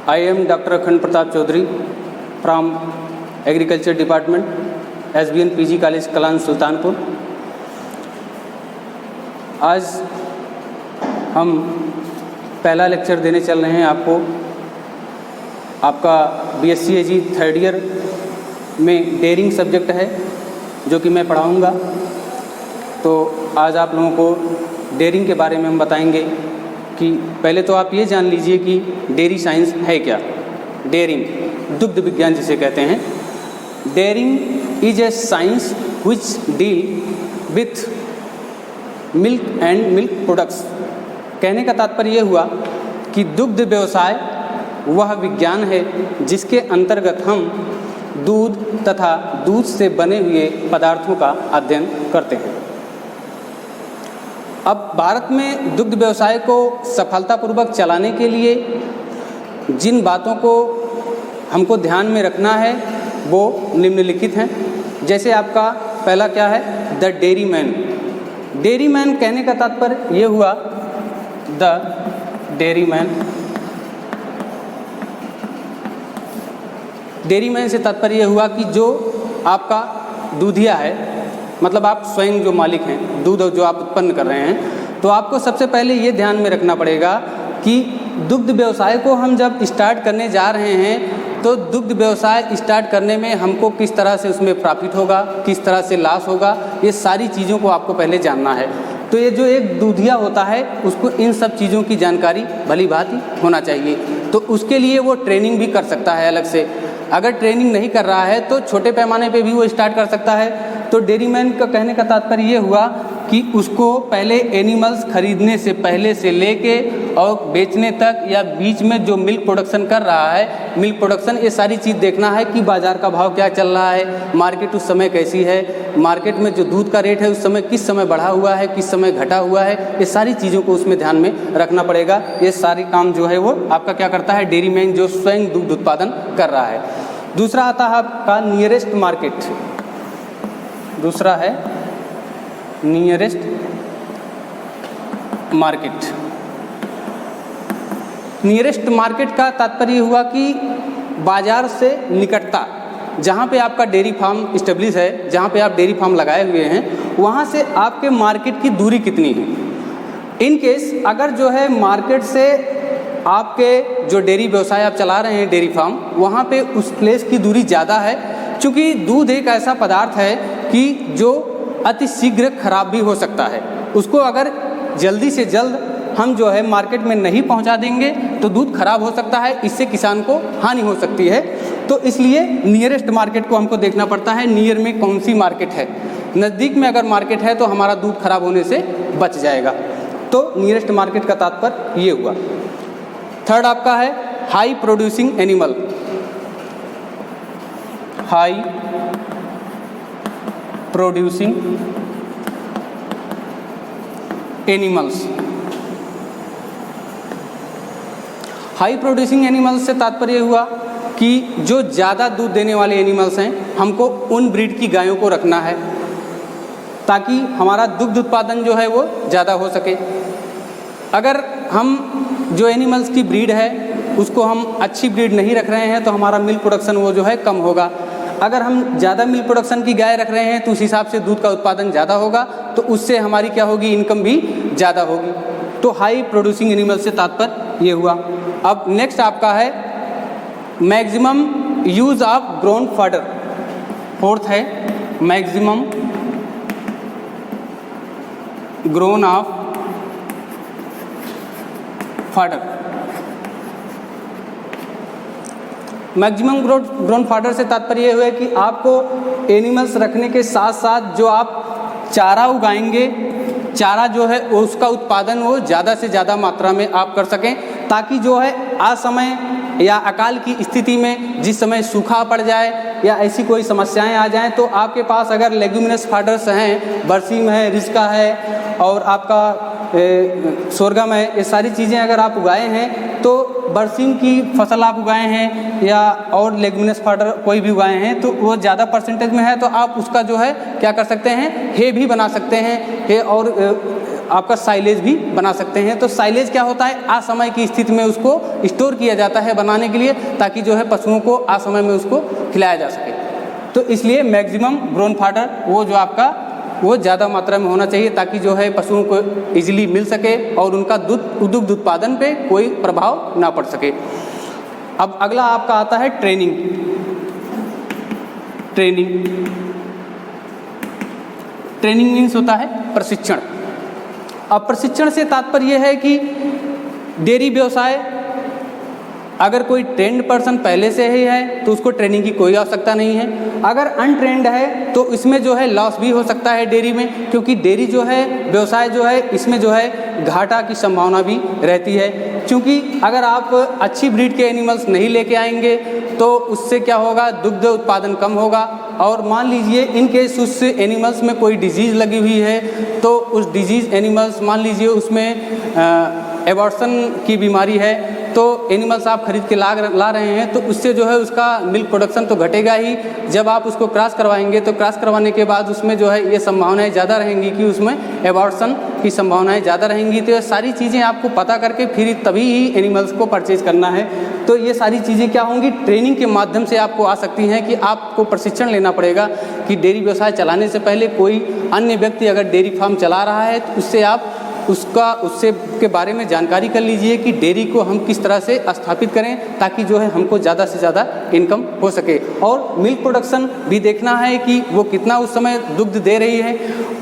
I am Dr. Akhand Pratap Chaudhary from Agriculture Department, SBN PG College Kalan Sultanpur. आज हम पहला lecture देने चल रहे हैं आपको। आपका BSc AG थर्ड ईयर में डेयरिंग सब्जेक्ट है जो कि मैं पढ़ाऊँगा। तो आज आप लोगों को डेयरिंग के बारे में हम बताएंगे कि पहले तो आप ये जान लीजिए कि डेयरी साइंस है क्या। डेयरिंग, दुग्ध विज्ञान जिसे कहते हैं। Dairying is a science which deal with milk and milk products. कहने का तात्पर्य ये हुआ कि दुग्ध व्यवसाय वह विज्ञान है जिसके अंतर्गत हम दूध तथा दूध से बने हुए पदार्थों का अध्ययन करते हैं। अब भारत में दुग्ध व्यवसाय को सफलतापूर्वक चलाने के लिए जिन बातों को हमको ध्यान में रखना है वो निम्नलिखित हैं। जैसे आपका पहला क्या है, the dairy man. Dairy man कहने का तात्पर्य ये हुआ, the dairy man. Dairy man से तात्पर्य ये हुआ कि जो आपका दूधिया है, मतलब आप स्वयं जो मालिक हैं, दूध जो आप उत्पन्न कर रहे हैं, तो आपको सबसे पहले ये ध्यान में रखना पड़ेगा कि दुग्ध व्यवसाय को हम जब स्टार्ट करने जा रहे हैं तो दुग्ध व्यवसाय स्टार्ट करने में हमको किस तरह से उसमें प्रॉफिट होगा, किस तरह से लॉस होगा, ये सारी चीज़ों को आपको पहले जानना है। तो ये जो एक दूधिया होता है उसको इन सब चीज़ों की जानकारी भली भांति होना चाहिए। तो उसके लिए वो ट्रेनिंग भी कर सकता है अलग से। अगर ट्रेनिंग नहीं कर रहा है तो छोटे पैमाने पे भी वो स्टार्ट कर सकता है। तो डेयरी मैन का कहने का तात्पर्य ये हुआ कि उसको पहले एनिमल्स खरीदने से पहले से लेके और बेचने तक या बीच में जो मिल्क प्रोडक्शन कर रहा है, मिल्क प्रोडक्शन, ये सारी चीज़ देखना है कि बाज़ार का भाव क्या चल रहा है, मार्केट उस समय कैसी है, मार्केट में जो दूध का रेट है उस समय किस समय बढ़ा हुआ है, किस समय घटा हुआ है, ये सारी चीज़ों को उसमें ध्यान में रखना पड़ेगा। ये सारी काम जो है वो आपका क्या करता है, डेयरी मैन जो स्वयं दूध उत्पादन कर रहा है। दूसरा आता है आपका नियरेस्ट मार्केट। दूसरा है नियरेस्ट मार्केट। नियरेस्ट मार्केट का तात्पर्य हुआ कि बाजार से निकटता, जहाँ पे आपका डेयरी फार्म इस्टेब्लिश है, जहाँ पे आप डेयरी फार्म लगाए हुए हैं, वहाँ से आपके मार्केट की दूरी कितनी है। इन केस अगर जो है मार्केट से आपके जो डेयरी व्यवसाय आप चला रहे हैं, डेयरी फार्म, वहाँ पे उस प्लेस की दूरी ज़्यादा है, क्योंकि दूध एक ऐसा पदार्थ है कि जो अति शीघ्र खराब भी हो सकता है। उसको अगर जल्दी से जल्द हम जो है मार्केट में नहीं पहुंचा देंगे तो दूध खराब हो सकता है, इससे किसान को हानि हो सकती है। तो इसलिए नियरेस्ट मार्केट को हमको देखना पड़ता है, नियर में कौन सी मार्केट है। नज़दीक में अगर मार्केट है तो हमारा दूध खराब होने से बच जाएगा। तो नियरेस्ट मार्केट का तात्पर्य ये हुआ। थर्ड आपका है high producing animal. High producing animals. High producing animals से तात्पर्य हुआ कि जो ज़्यादा दूध देने वाले एनिमल्स हैं, हमको उन ब्रीड की गायों को रखना है ताकि हमारा दुग्ध उत्पादन जो है वो ज़्यादा हो सके। अगर हम जो एनिमल्स की ब्रीड है उसको हम अच्छी ब्रीड नहीं रख रहे हैं तो हमारा मिल्क प्रोडक्शन वो जो है कम होगा। अगर हम ज़्यादा मिल्क प्रोडक्शन की गाय रख रहे हैं तो उस हिसाब से दूध का उत्पादन ज़्यादा होगा, तो उससे हमारी क्या होगी, इनकम भी ज़्यादा होगी। तो हाई प्रोड्यूसिंग एनिमल से तात्पर्य ये हुआ। अब नेक्स्ट आपका है maximum use of grown fodder. Fourth है maximum grown of fodder. Maximum grown fodder से तात्पर्य ये हुआ कि आपको एनिमल्स रखने के साथ साथ जो आप चारा उगाएंगे, चारा जो है उसका उत्पादन वो ज़्यादा से ज़्यादा मात्रा में आप कर सकें, ताकि जो है असमय या अकाल की स्थिति में जिस समय सूखा पड़ जाए या ऐसी कोई समस्याएं आ जाएं तो आपके पास अगर लेग्यूमिनस फॉडर्स हैं, बरसीम है, रिस्का है और आपका सोरगम है, ये सारी चीज़ें अगर आप उगाए हैं तो बरसीम की फसल आप उगाए हैं या और लेग्यूमिनस फॉडर कोई भी उगाए हैं तो वो ज़्यादा परसेंटेज में है तो आप उसका जो है क्या कर सकते हैं, हे भी बना सकते हैं। हे और आपका साइलेज भी बना सकते हैं। तो साइलेज क्या होता है, असमय की स्थिति में उसको स्टोर किया जाता है बनाने के लिए, ताकि जो है पशुओं को असमय में उसको खिलाया जा सके। तो इसलिए मैक्सिमम ग्रोन फाडर वो जो आपका वो ज़्यादा मात्रा में होना चाहिए, ताकि जो है पशुओं को इजीली मिल सके और उनका दुग्ध उत्पादन पे कोई प्रभाव ना पड़ सके। अब अगला आपका आता है ट्रेनिंग। ट्रेनिंग मीन्स होता है प्रशिक्षण। अब प्रशिक्षण से तात्पर्य है कि डेयरी व्यवसाय अगर कोई ट्रेंड पर्सन पहले से ही है तो उसको ट्रेनिंग की कोई आवश्यकता नहीं है। अगर अनट्रेंड है तो इसमें जो है लॉस भी हो सकता है डेयरी में, क्योंकि डेयरी जो है व्यवसाय जो है इसमें जो है घाटा की संभावना भी रहती है। क्योंकि अगर आप अच्छी ब्रीड के एनिमल्स नहीं लेके आएंगे तो उससे क्या होगा, दुग्ध उत्पादन कम होगा। और मान लीजिए इन केस उस एनिमल्स में कोई डिजीज़ लगी हुई है तो उस डिजीज़ एनिमल्स मान लीजिए उसमें एबॉर्शन की बीमारी है, तो एनिमल्स आप खरीद के ला रहे हैं तो उससे जो है उसका मिल्क प्रोडक्शन तो घटेगा ही। जब आप उसको क्रॉस करवाएंगे तो क्रॉस करवाने के बाद उसमें जो है ये संभावनाएं ज़्यादा रहेंगी कि उसमें एबॉर्शन की संभावनाएं ज़्यादा रहेंगी। तो ये सारी चीज़ें आपको पता करके फिर तभी ही एनिमल्स को परचेज करना है। तो ये सारी चीज़ें क्या होंगी, ट्रेनिंग के माध्यम से आपको आ सकती हैं कि आपको प्रशिक्षण लेना पड़ेगा कि डेयरी व्यवसाय चलाने से पहले कोई अन्य व्यक्ति अगर डेयरी फार्म चला रहा है तो उससे आप उससे के बारे में जानकारी कर लीजिए कि डेयरी को हम किस तरह से स्थापित करें ताकि जो है हमको ज़्यादा से ज़्यादा इनकम हो सके। और मिल्क प्रोडक्शन भी देखना है कि वो कितना उस समय दुग्ध दे रही है।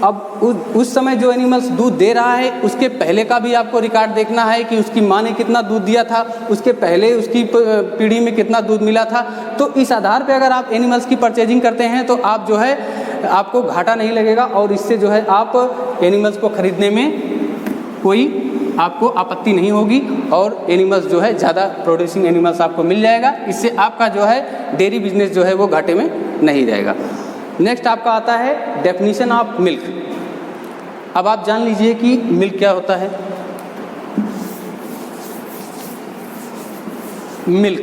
अब उस समय जो एनिमल्स दूध दे रहा है उसके पहले का भी आपको रिकॉर्ड देखना है कि उसकी माँ ने कितना दूध दिया था, उसके पहले उसकी पीढ़ी में कितना दूध मिला था। तो इस आधार पर अगर आप एनिमल्स की परचेजिंग करते हैं तो आप जो है आपको घाटा नहीं लगेगा और इससे जो है आप एनिमल्स को खरीदने में कोई आपको आपत्ति नहीं होगी और एनिमल्स जो है ज़्यादा प्रोड्यूसिंग एनिमल्स आपको मिल जाएगा। इससे आपका जो है डेयरी बिजनेस जो है वो घाटे में नहीं रहेगा। नेक्स्ट आपका आता है डेफिनेशन ऑफ मिल्क। अब आप जान लीजिए कि मिल्क क्या होता है। मिल्क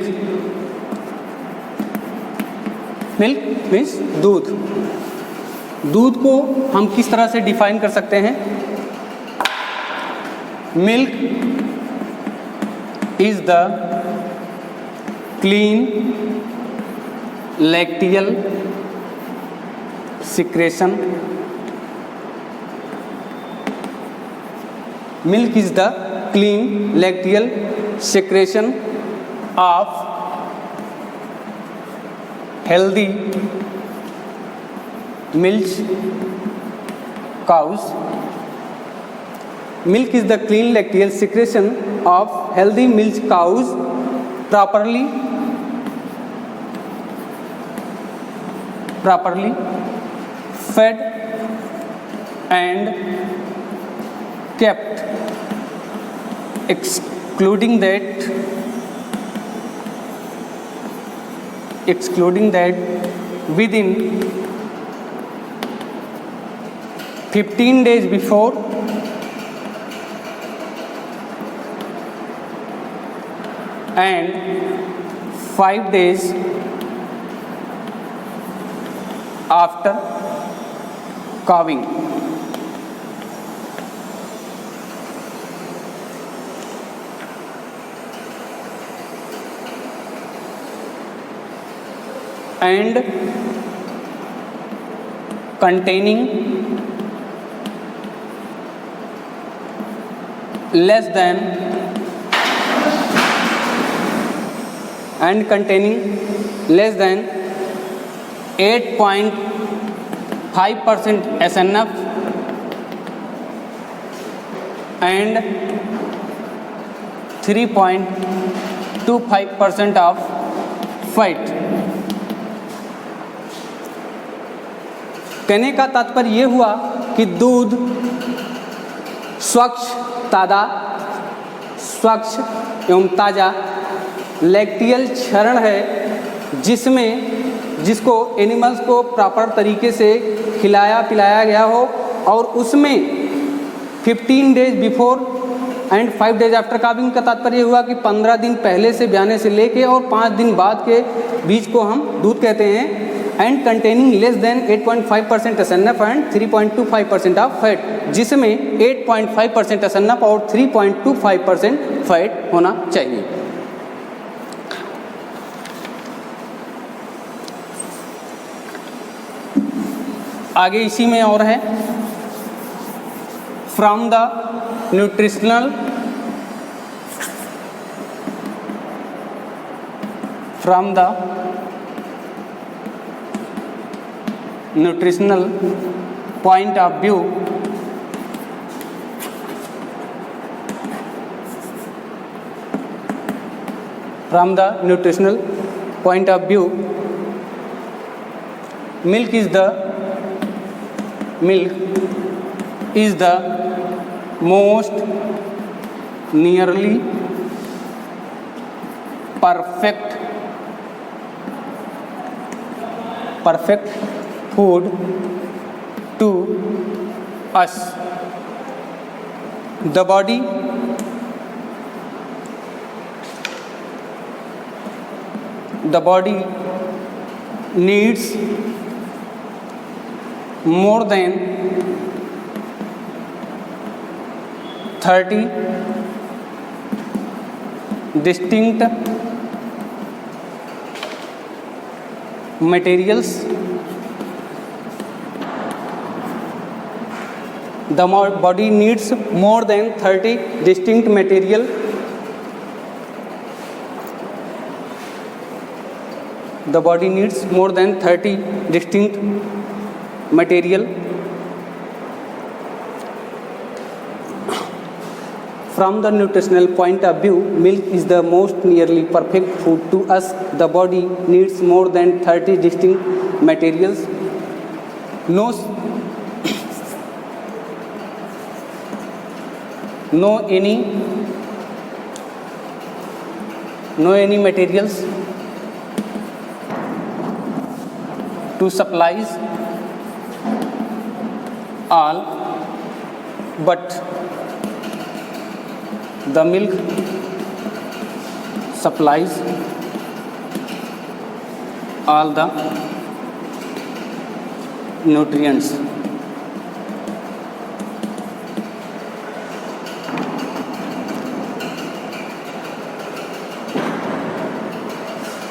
मीन्स दूध। दूध को हम किस तरह से डिफाइन कर सकते हैं। Milk is the clean lacteal secretion. Milk is the clean lacteal secretion of healthy milch cows. Milk is the clean lacteal secretion of healthy milch cows properly fed and kept, excluding that within 15 days before and 5 days after calving. And containing less than 8.5% SNF and 3.25% of fat। कहने का तात्पर्य ये हुआ कि दूध स्वच्छ एवं ताज़ा लैक्टियल क्षरण है जिसको एनिमल्स को प्रॉपर तरीके से खिलाया पिलाया गया हो और उसमें 15 days before and 5 days after calving का तात्पर्य हुआ कि 15 दिन पहले से ब्याने से लेके और 5 दिन बाद के बीच को हम दूध कहते हैं। And containing less than 8.5% SNF and 3.25% of fat, जिसमें 8.5% एसएनएफ और 3.25% फैट होना चाहिए। आगे इसी में और है, from the nutritional point of view, milk is the most nearly perfect food to us. The body needs more than 30 distinct materials. The body needs more than 30 distinct material. The body needs more than 30 distinct material. From the nutritional point of view, milk is the most nearly perfect food to us. The body needs more than 30 distinct materials. No any materials to supplies all, but the milk supplies all the nutrients.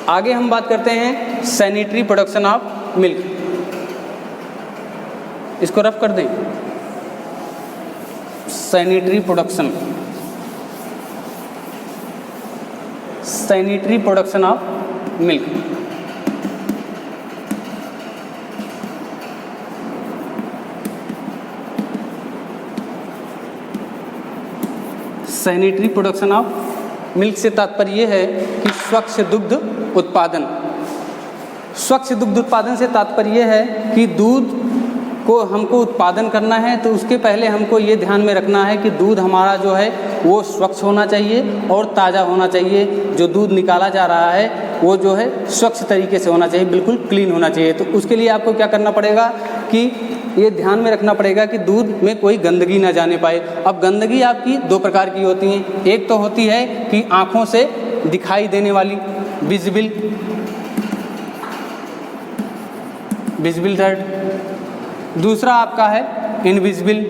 आगे हम बात करते हैं sanitary production of milk. इसको rough कर दें, sanitary production of milk. Sanitary production of milk से तात्पर्य है कि स्वच्छ दुग्ध उत्पादन। स्वच्छ दुग्ध उत्पादन से तात्पर्य है कि दूध को हमको उत्पादन करना है तो उसके पहले हमको ये ध्यान में रखना है कि दूध हमारा जो है वो स्वच्छ होना चाहिए और ताज़ा होना चाहिए। जो दूध निकाला जा रहा है वो जो है स्वच्छ तरीके से होना चाहिए, बिल्कुल क्लीन होना चाहिए। तो उसके लिए आपको क्या करना पड़ेगा कि ये ध्यान में रखना पड़ेगा कि दूध में कोई गंदगी ना जाने पाए। अब गंदगी आपकी दो प्रकार की होती हैं। एक तो होती है कि आँखों से दिखाई देने वाली विजिबल डर्ट, दूसरा आपका है इनविजिबल।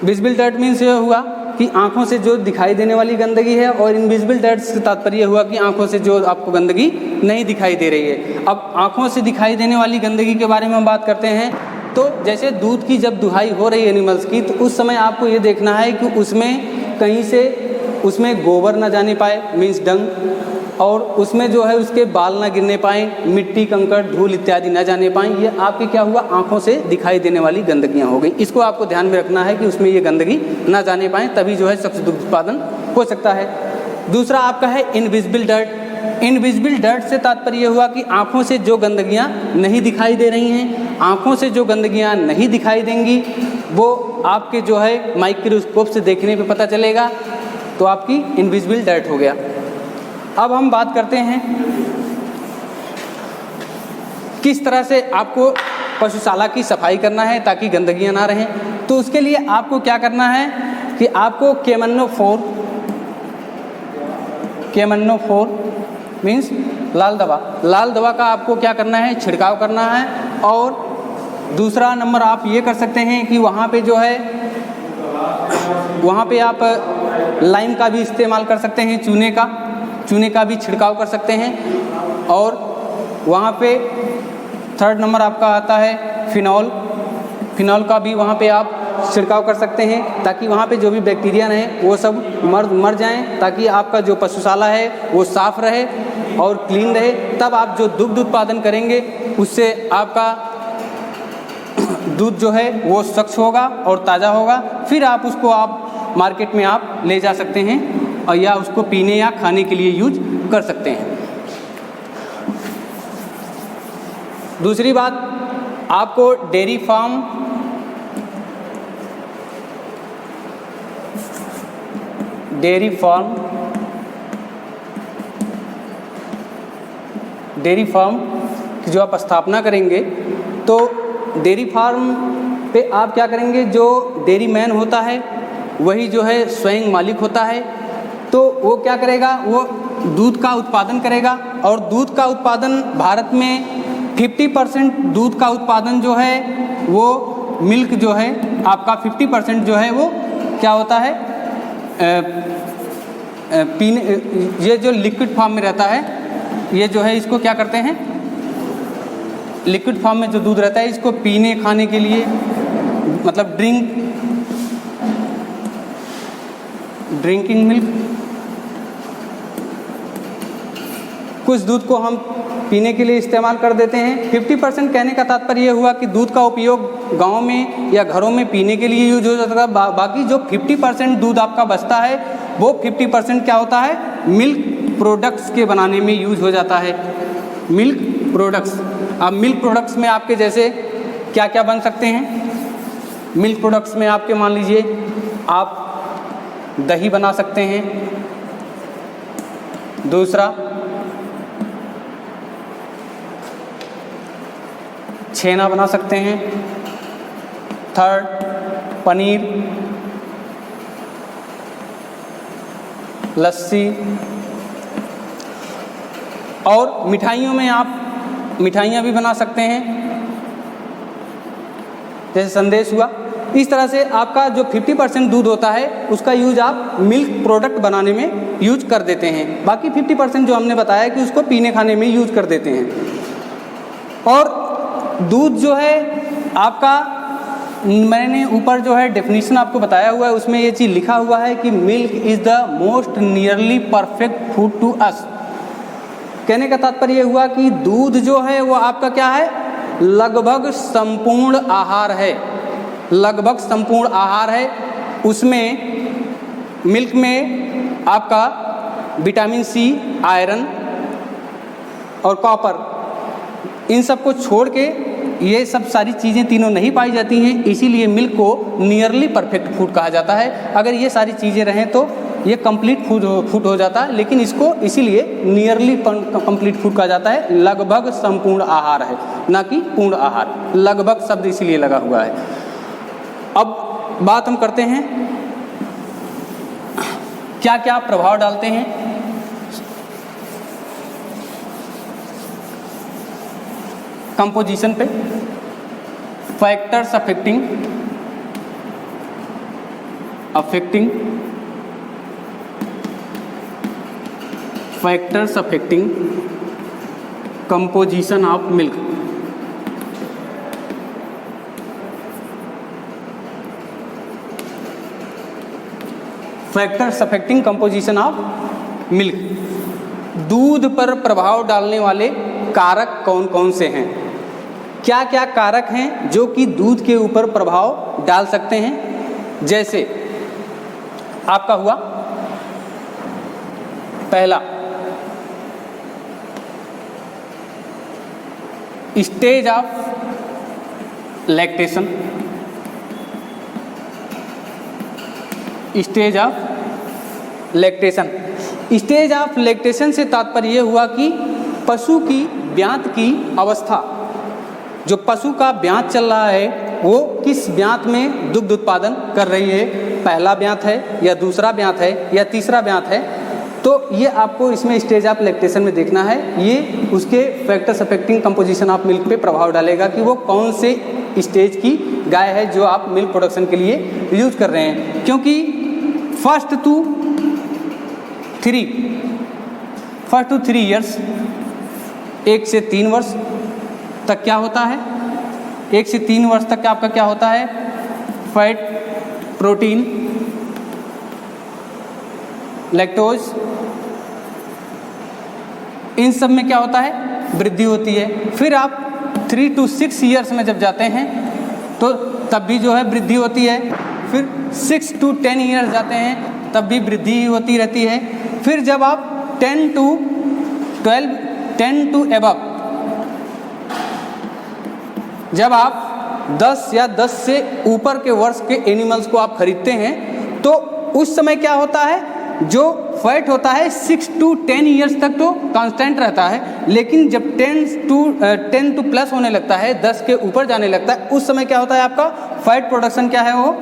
विजिबल डर्ट मीन्स ये हुआ कि आंखों से जो दिखाई देने वाली गंदगी है, और इनविजिबल डर्ट से तात्पर्य हुआ कि आंखों से जो आपको गंदगी नहीं दिखाई दे रही है। अब आंखों से दिखाई देने वाली गंदगी के बारे में हम बात करते हैं तो जैसे दूध की जब दुहाई हो रही है एनिमल्स की, तो उस समय आपको ये देखना है कि उसमें कहीं से उसमें गोबर ना जाने पाए, मीन्स डंग, और उसमें जो है उसके बाल ना गिरने पाएँ, मिट्टी कंकड़ धूल इत्यादि ना जाने पाएँ। ये आपके क्या हुआ, आंखों से दिखाई देने वाली गंदगियाँ हो गई। इसको आपको ध्यान में रखना है कि उसमें ये गंदगी ना जाने पाएँ, तभी जो है स्वच्छ दुग्ध उत्पादन हो सकता है। दूसरा आपका है इनविजिबल डर्ट। इनविजिबल डर्ट से तात्पर्य हुआ कि आँखों से जो गंदगियाँ नहीं दिखाई दे रही हैं, आँखों से जो गंदगियाँ नहीं दिखाई देंगी वो आपके जो है माइक्रोस्कोप से देखने पे पता चलेगा, तो आपकी इनविजिबल डर्ट हो गया। अब हम बात करते हैं किस तरह से आपको पशुशाला की सफाई करना है ताकि गंदगियाँ ना रहें। तो उसके लिए आपको क्या करना है कि आपको KMNO4 मीन्स लाल दवा। लाल दवा का आपको क्या करना है, छिड़काव करना है। और दूसरा नंबर आप ये कर सकते हैं कि वहाँ पे जो है, वहाँ पे आप लाइम का भी इस्तेमाल कर सकते हैं, चूने का भी छिड़काव कर सकते हैं। और वहाँ पे थर्ड नंबर आपका आता है फिनॉल का भी वहाँ पे आप छिड़काव कर सकते हैं, ताकि वहाँ पे जो भी बैक्टीरिया हैं वो सब मर जाएं, ताकि आपका जो पशुशाला है वो साफ़ रहे और क्लीन रहे। तब आप जो दुग्ध उत्पादन करेंगे उससे आपका दूध जो है वो स्वच्छ होगा और ताज़ा होगा। फिर आप उसको आप मार्केट में आप ले जा सकते हैं और या उसको पीने या खाने के लिए यूज कर सकते हैं। दूसरी बात, आपको डेयरी फार्म की जो आप स्थापना करेंगे, तो डेयरी फार्म पे आप क्या करेंगे, जो डेयरी मैन होता है वही जो है स्वयं मालिक होता है। तो वो क्या करेगा, वो दूध का उत्पादन करेगा। और दूध का उत्पादन भारत में 50% दूध का उत्पादन जो है वो मिल्क जो है आपका 50% जो है वो क्या होता है, पीने, ये जो लिक्विड फॉर्म में रहता है, ये जो है इसको क्या करते हैं, लिक्विड फॉर्म में जो दूध रहता है इसको पीने खाने के लिए, मतलब ड्रिंकिंग मिल्क। कुछ दूध को हम पीने के लिए इस्तेमाल कर देते हैं। 50% कहने का तात्पर्य ये हुआ कि दूध का उपयोग गांव में या घरों में पीने के लिए यूज हो जाता है। बाकी जो 50% दूध आपका बचता है वो 50% क्या होता है, मिल्क प्रोडक्ट्स के बनाने में यूज हो जाता है। मिल्क प्रोडक्ट्स, अब मिल्क प्रोडक्ट्स में आपके जैसे क्या क्या बन सकते हैं, मिल्क प्रोडक्ट्स में आपके मान लीजिए आप दही बना सकते हैं। दूसरा छेना बना सकते हैं। थर्ड पनीर, लस्सी। और मिठाइयों में आप मिठाइयाँ भी बना सकते हैं, जैसे संदेश हुआ। इस तरह से आपका जो 50% दूध होता है उसका यूज आप मिल्क प्रोडक्ट बनाने में यूज कर देते हैं। बाकी 50% जो हमने बताया कि उसको पीने खाने में यूज कर देते हैं। और दूध जो है आपका, मैंने ऊपर जो है डेफिनेशन आपको बताया हुआ है, उसमें ये चीज़ लिखा हुआ है कि milk is the most nearly perfect food to us. कहने का तात्पर्य ये हुआ कि दूध जो है वो आपका क्या है, लगभग संपूर्ण आहार है, लगभग संपूर्ण आहार है। उसमें मिल्क में आपका विटामिन सी, आयरन और कॉपर, इन सब को छोड़ के ये सब सारी चीज़ें तीनों नहीं पाई जाती हैं, इसीलिए मिल्क को नियरली परफेक्ट फूड कहा जाता है। अगर ये सारी चीज़ें रहें तो ये कंप्लीट फूड हो जाता है, लेकिन इसको इसीलिए नियरली कंप्लीट फूड कहा जाता है। लगभग संपूर्ण आहार है, ना कि पूर्ण आहार। लगभग शब्द इसीलिए लगा हुआ है। अब बात हम करते हैं क्या क्या प्रभाव डालते हैं कंपोजिशन पे। Factors affecting composition of milk. Factors affecting composition of milk, दूध पर प्रभाव डालने वाले कारक कौन कौन से हैं, क्या क्या कारक हैं जो कि दूध के ऊपर प्रभाव डाल सकते हैं। जैसे आपका हुआ पहला, stage of lactation. Stage of lactation से तात्पर्य यह हुआ कि पशु की ब्यात की अवस्था, जो पशु का ब्यात चल रहा है वो किस ब्यात में दुग्ध उत्पादन कर रही है, पहला ब्यात है या दूसरा ब्यात है या तीसरा ब्यात है, तो ये आपको इसमें स्टेज ऑफ लैक्टेशन में देखना है, ये उसके factors affecting composition of milk पे प्रभाव डालेगा कि वो कौन से स्टेज की गाय है जो आप मिल्क प्रोडक्शन के लिए यूज कर रहे हैं। क्योंकि फर्स्ट टू 3 ईयर्स, 1 से 3 वर्ष तक क्या होता है, 1 से 3 वर्ष तक आपका क्या होता है, फैट, प्रोटीन, लैक्टोज, इन सब में क्या होता है, वृद्धि होती है। फिर आप 3 to 6 ईयर्स में जब जाते हैं तो तब भी जो है वृद्धि होती है। फिर 6 to 10 ईयर्स जाते हैं तब भी वृद्धि होती रहती है। फिर जब आप 10 to 12, 10 to above, जब आप 10 या 10 से ऊपर के वर्ष के एनिमल्स को आप खरीदते हैं तो उस समय क्या होता है, जो फैट होता है 6 to 10 ईयर्स तक तो कांस्टेंट रहता है, लेकिन जब 10 to प्लस होने लगता है, 10 के ऊपर जाने लगता है, उस समय क्या होता है, आपका फैट प्रोडक्शन क्या है, वो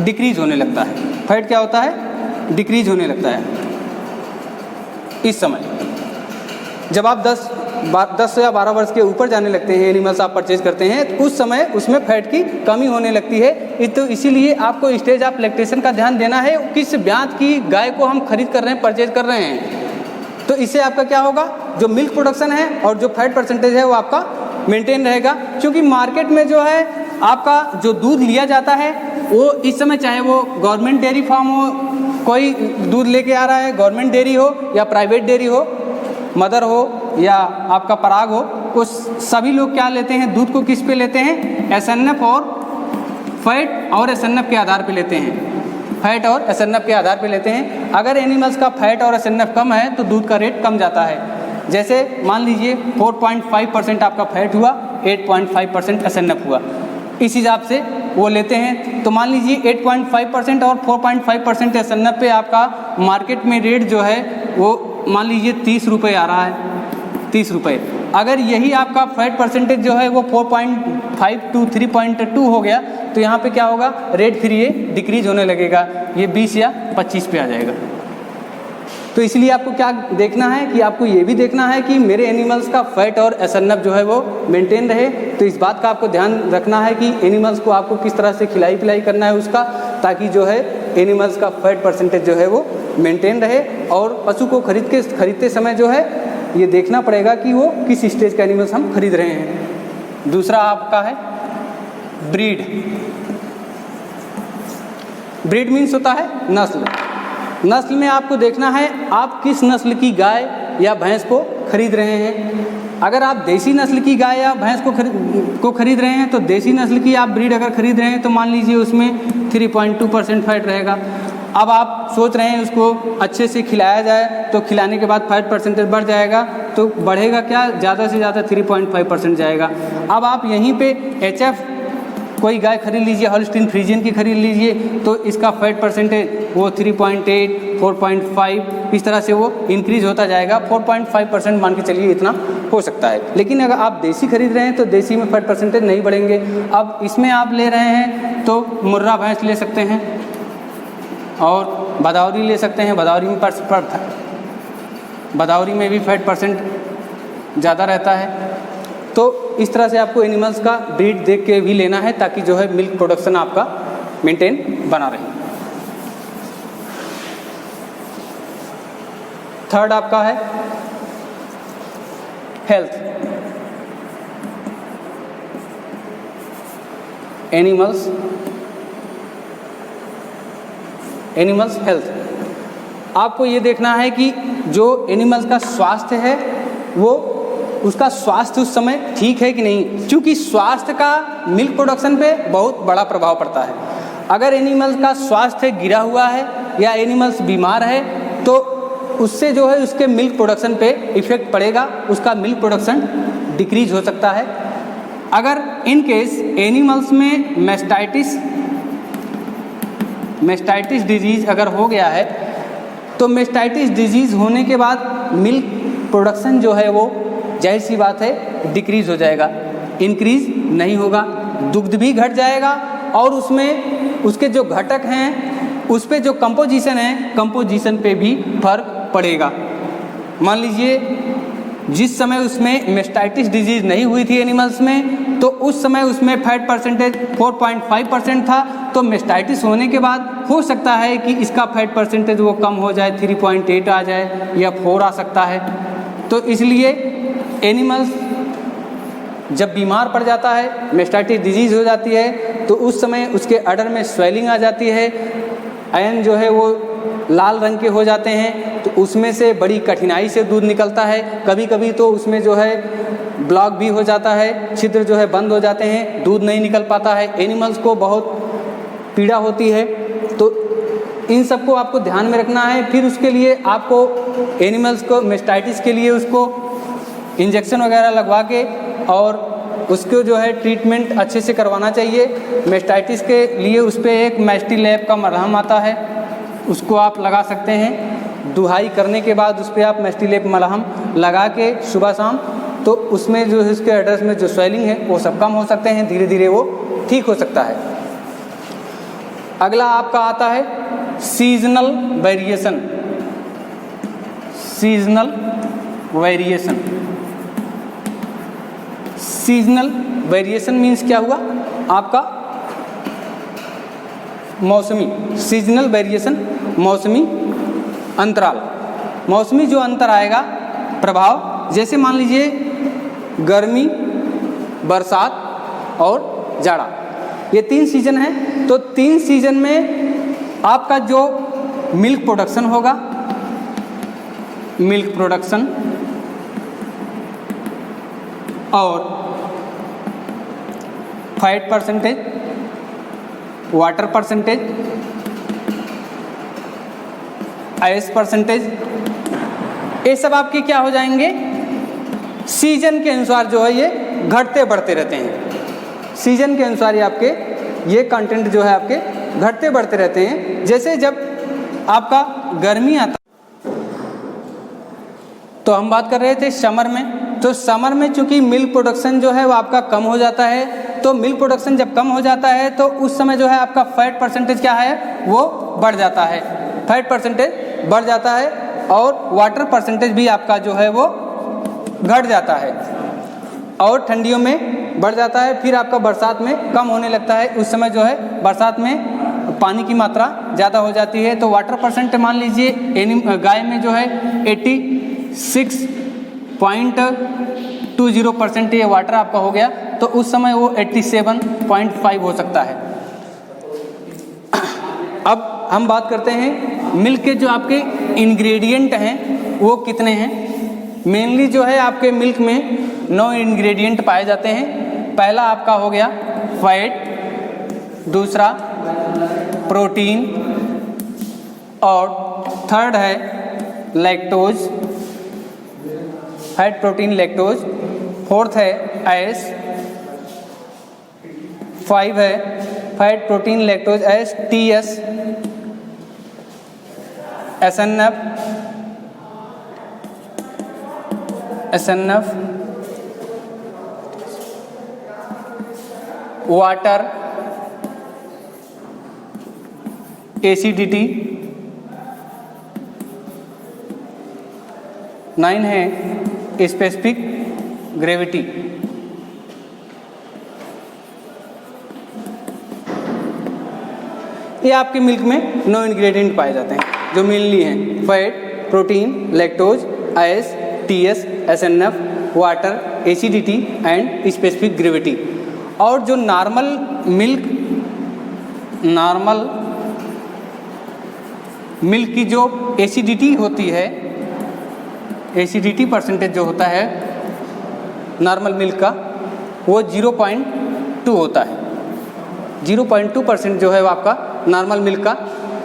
डिक्रीज होने लगता है। फैट क्या होता है, डिक्रीज होने लगता है। इस समय जब आप 10 या 12 वर्ष के ऊपर जाने लगते हैं, एनिमल्स आप परचेज करते हैं, तो उस समय उसमें फैट की कमी होने लगती है। तो इसीलिए आपको स्टेज ऑफ लैक्टेशन का ध्यान देना है, किस ब्यात की गाय को हम खरीद कर रहे हैं, परचेज कर रहे हैं। तो इससे आपका क्या होगा, जो मिल्क प्रोडक्शन है और जो फैट परसेंटेज है वो आपका मेंटेन रहेगा। क्योंकि मार्केट में जो है आपका जो दूध लिया जाता है वो इस समय, चाहे वो गवर्नमेंट डेयरी फार्म हो, कोई दूध लेके आ रहा है, गवर्नमेंट डेयरी हो या प्राइवेट डेयरी हो, मदर हो या आपका पराग हो, वो सभी लोग क्या लेते हैं, दूध को किस पे लेते हैं, SNF और फैट और SNF के आधार पे लेते हैं। फैट और SNF के आधार पे लेते हैं। अगर एनिमल्स का फैट और SNF कम है तो दूध का रेट कम जाता है। जैसे मान लीजिए 4.5% आपका फैट हुआ, 8.5% SNF हुआ, इस हिसाब से वो लेते हैं। तो मान लीजिए 8.5% और 4.5% SNF पे आपका मार्केट में रेट जो है वो मान लीजिए 30 रुपये आ रहा है, 30 रुपये। अगर यही आपका फैट परसेंटेज जो है वो 4.5 to 3.2 हो गया तो यहाँ पे क्या होगा, रेट फिर ये डिक्रीज होने लगेगा, ये 20 या 25 पे आ जाएगा। तो इसलिए आपको क्या देखना है कि आपको ये भी देखना है कि मेरे एनिमल्स का फैट और SNF जो है वो मेंटेन रहे। तो इस बात का आपको ध्यान रखना है कि एनिमल्स को आपको किस तरह से खिलाई पिलाई करना है उसका, ताकि जो है एनिमल्स का फैट परसेंटेज जो है वो मेंटेन रहे। और पशु को खरीदते समय जो है ये देखना पड़ेगा कि वो किस स्टेज का एनिमल्स हम खरीद रहे हैं। दूसरा आपका है ब्रीड। ब्रीड मीन्स होता है नस्ल। नस्ल में आपको देखना है आप किस नस्ल की गाय या भैंस को खरीद रहे हैं। अगर आप देसी नस्ल की गाय या भैंस को खरीद रहे हैं तो देसी नस्ल की आप ब्रीड अगर खरीद रहे हैं तो मान लीजिए उसमें 3.2% फैट रहेगा। अब आप सोच रहे हैं उसको अच्छे से खिलाया जाए तो खिलाने के बाद फैट परसेंटेज बढ़ जाएगा, तो बढ़ेगा क्या, ज़्यादा से ज़्यादा 3.5% जाएगा। अब आप यहीं पे HF कोई गाय खरीद लीजिए, हॉल्स्टीन फ्रीजियन की खरीद लीजिए, तो इसका फैट परसेंटेज वो 3.8, 4.5 इस तरह से वो इंक्रीज होता जाएगा। 4.5% मान के चलिए इतना हो सकता है। लेकिन अगर आप देसी खरीद रहे हैं तो देसी में फैट परसेंटेज नहीं बढ़ेंगे। अब इसमें आप ले रहे हैं तो मुर्रा भैंस ले सकते हैं और भदौरी ले सकते हैं। भदौरी में भी फैट परसेंट ज़्यादा रहता है। तो इस तरह से आपको एनिमल्स का ब्रीड देख के भी लेना है ताकि जो है मिल्क प्रोडक्शन आपका मेंटेन बना रहे। थर्ड आपका है हेल्थ। Animals health. आपको ये देखना है कि जो एनिमल्स का स्वास्थ्य है वो उसका स्वास्थ्य उस समय ठीक है कि नहीं, क्योंकि स्वास्थ्य का मिल्क प्रोडक्शन पे बहुत बड़ा प्रभाव पड़ता है। अगर एनिमल्स का स्वास्थ्य गिरा हुआ है या एनिमल्स बीमार है तो उससे जो है उसके मिल्क प्रोडक्शन पे इफेक्ट पड़ेगा, उसका मिल्क प्रोडक्शन डिक्रीज हो सकता है। अगर इन केस एनिमल्स में मेस्टाइटिस डिजीज़ अगर हो गया है तो मेस्टाइटिस डिजीज़ होने के बाद मिल्क प्रोडक्शन जो है वो जाहिर सी बात है डिक्रीज हो जाएगा, इंक्रीज नहीं होगा, दुग्ध भी घट जाएगा और उसमें उसके जो घटक हैं उस पे जो कंपोजिशन है, कंपोजिशन पे भी फर्क पड़ेगा। मान लीजिए जिस समय उसमें मेस्टाइटिस डिजीज़ नहीं हुई थी एनिमल्स में, तो उस समय उसमें फैट परसेंटेज 4.5% था, तो मेस्टाइटिस होने के बाद हो सकता है कि इसका फैट परसेंटेज वो कम हो जाए, 3.8 आ जाए या 4 आ सकता है। तो इसलिए एनिमल्स जब बीमार पड़ जाता है, मेस्टाइटिस डिजीज़ हो जाती है, तो उस समय उसके अडर में स्वेलिंग आ जाती है, आयन जो है वो लाल रंग के हो जाते हैं, तो उसमें से बड़ी कठिनाई से दूध निकलता है। कभी कभी तो उसमें जो है ब्लॉक भी हो जाता है, छिद्र जो है बंद हो जाते हैं, दूध नहीं निकल पाता है, एनिमल्स को बहुत पीड़ा होती है। तो इन सबको आपको ध्यान में रखना है। फिर उसके लिए आपको एनिमल्स को मेस्टाइटिस के लिए उसको इंजेक्शन वगैरह लगवा के और उसको जो है ट्रीटमेंट अच्छे से करवाना चाहिए। मेस्टाइटिस के लिए उस पर एक मैस्टीलैब का मरहम आता है, उसको आप लगा सकते हैं। दुहाई करने के बाद उस पर आप मैस्टीलैब मलहम लगा के सुबह शाम, तो उसमें जो है उसके एड्रेस में जो स्वेलिंग है वो सब कम हो सकते हैं, धीरे धीरे वो ठीक हो सकता है। अगला आपका आता है seasonal variation. Seasonal variation, seasonal variation means क्या हुआ आपका मौसमी, सीजनल वेरिएशन मौसमी अंतराल। मौसमी जो अंतर आएगा प्रभाव, जैसे मान लीजिए गर्मी, बरसात और जाड़ा, ये 3 सीजन है। तो 3 सीजन में आपका जो मिल्क प्रोडक्शन होगा, मिल्क प्रोडक्शन और फैट परसेंटेज, वाटर परसेंटेज, आयस परसेंटेज, ये सब आपके क्या हो जाएंगे, सीजन के अनुसार जो है ये घटते बढ़ते रहते हैं। सीजन के अनुसार ये आपके ये कंटेंट जो है आपके घटते बढ़ते रहते हैं। जैसे जब आपका गर्मी आता, तो हम बात कर रहे थे समर में, तो समर में चूंकि मिल्क प्रोडक्शन जो है वो आपका कम हो जाता है, तो मिल्क प्रोडक्शन जब कम हो जाता है तो उस समय जो है आपका फैट परसेंटेज क्या है वो बढ़ जाता है, फैट परसेंटेज बढ़ जाता है और वाटर परसेंटेज भी आपका जो है वो घट जाता है और ठंडियों में बढ़ जाता है। फिर आपका बरसात में कम होने लगता है, उस समय जो है बरसात में पानी की मात्रा ज़्यादा हो जाती है। तो वाटर परसेंट मान लीजिए गाय में जो है 86.20% ये वाटर आपका हो गया, तो उस समय वो 87.5 हो सकता है। अब हम बात करते हैं मिल्क के जो आपके इंग्रेडिएंट हैं वो कितने हैं। मेनली जो है आपके मिल्क में 9 इंग्रेडिएंट पाए जाते हैं। पहला आपका हो गया फैट, दूसरा प्रोटीन और थर्ड है lactose, fat protein lactose, fourth है आयस, 5 है फैट प्रोटीन लैक्टोज आयस TS, SNF, वाटर, एसिडिटी, 9 है स्पेसिफिक ग्रेविटी। ये आपके मिल्क में 9 इंग्रेडिएंट पाए जाते हैं जो मेनली हैं फैट, प्रोटीन, लैक्टोज, आयस, TS, SNF, water, acidity and specific gravity. और जो नॉर्मल मिल्क की जो एसिडिटी होती है, एसिडिटी परसेंटेज जो होता है नॉर्मल मिल्क का वो 0.2 होता है। 0.2% जो है वो आपका नॉर्मल मिल्क का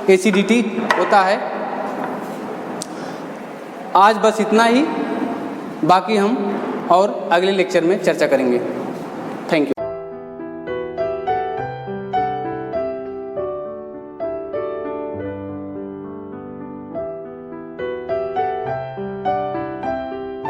एसिडिटी होता है। आज बस इतना ही, बाकी हम और अगले लेक्चर में चर्चा करेंगे। Thank you.